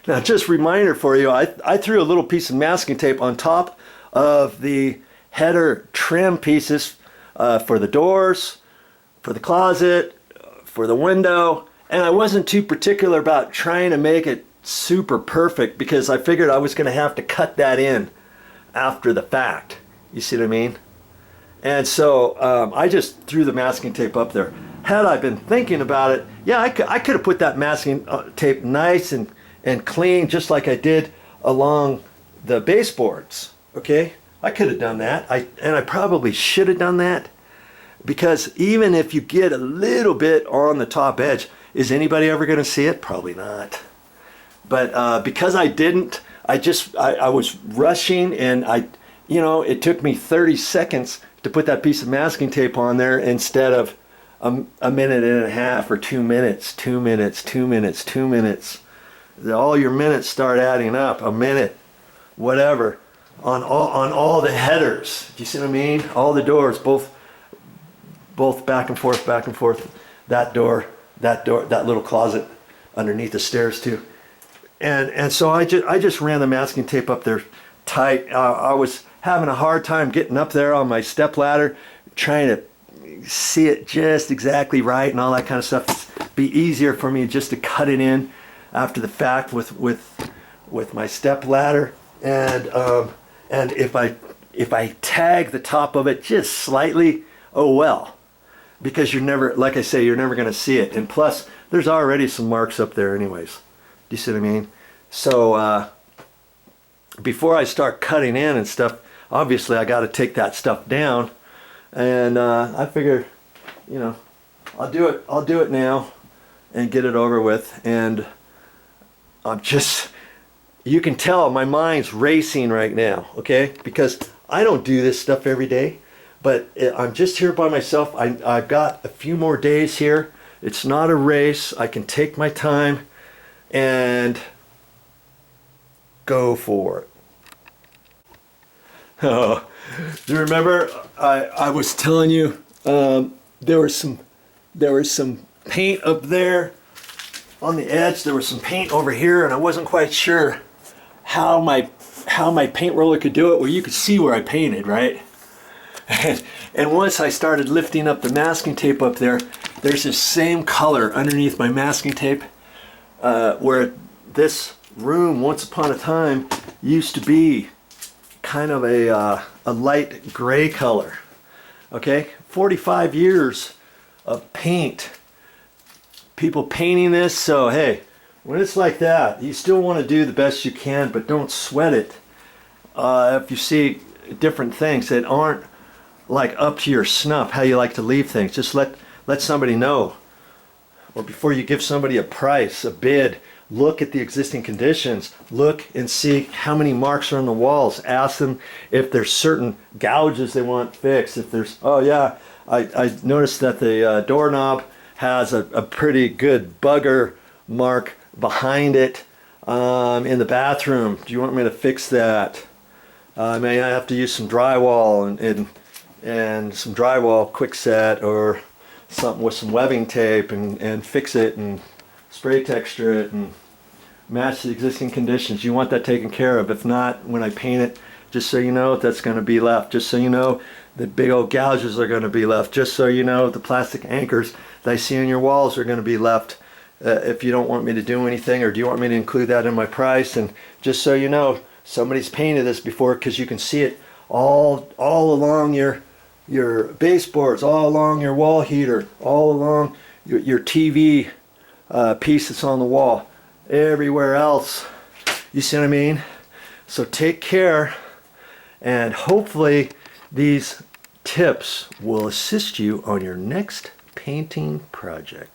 Now, just a reminder for you, I threw a little piece of masking tape on top of the header trim pieces for the doors, for the closet, for the window, and I wasn't too particular about trying to make it super perfect because I figured I was going to have to cut that in after the fact. You see what I mean? And so I just threw the masking tape up there. Had I been thinking about it, yeah, I could have put that masking tape nice and clean, just like I did along the baseboards. Okay, I could have done that. And I probably should have done that, because even if you get a little bit on the top edge, is anybody ever going to see it? Probably not. But because I didn't, I was rushing, and it took me 30 seconds to put that piece of masking tape on there instead of a minute and a half or 2 minutes, 2 minutes, 2 minutes, 2 minutes. All your minutes start adding up, a minute, whatever, on all the headers. Do you see what I mean? All the doors, both back and forth, that door, that little closet underneath the stairs too. And so I just ran the masking tape up there tight. I was having a hard time getting up there on my step ladder, trying to see it just exactly right and all that kind of stuff. It'd be easier for me just to cut it in after the fact with my step ladder, and if I tag the top of it just slightly, oh well, because you're never, like I say, you're never going to see it. And plus, there's already some marks up there anyways. Do you see what I mean? So before I start cutting in and stuff, obviously I got to take that stuff down, and I figure, I'll do it now and get it over with. And I'm just, you can tell my mind's racing right now, okay? Because I don't do this stuff every day, but I'm just here by myself. I've got a few more days here. It's not a race. I can take my time and go for it. Oh, do you remember I was telling you there was some paint up there on the edge. There was some paint over here, and I wasn't quite sure how my paint roller could do it. Well, you could see where I painted, right? And once I started lifting up the masking tape up there, there's this same color underneath my masking tape, where this room once upon a time used to be kind of a light gray color. Okay, 45 years of paint, people painting this. So hey, when it's like that, you still want to do the best you can, but don't sweat it. If you see different things that aren't like up to your snuff, how you like to leave things, just let somebody know. Or before you give somebody a price, a bid, look at the existing conditions. Look and see how many marks are on the walls. Ask them if there's certain gouges they want fixed. If there's, oh yeah, I noticed that the doorknob has a pretty good bugger mark behind it in the bathroom. Do you want me to fix that? May I have to use some drywall and some drywall quick set, or something with some webbing tape and fix it and spray texture it and match the existing conditions. You want that taken care of. If not, when I paint it, just so you know, that's going to be left. Just so you know, the big old gouges are going to be left. Just so you know, the plastic anchors that I see on your walls are going to be left. If you don't want me to do anything, or do you want me to include that in my price? And just so you know, somebody's painted this before, because you can see it all along your baseboards, all along your wall heater, all along your TV piece that's on the wall, everywhere else. You see what I mean? So take care, and hopefully these tips will assist you on your next painting project.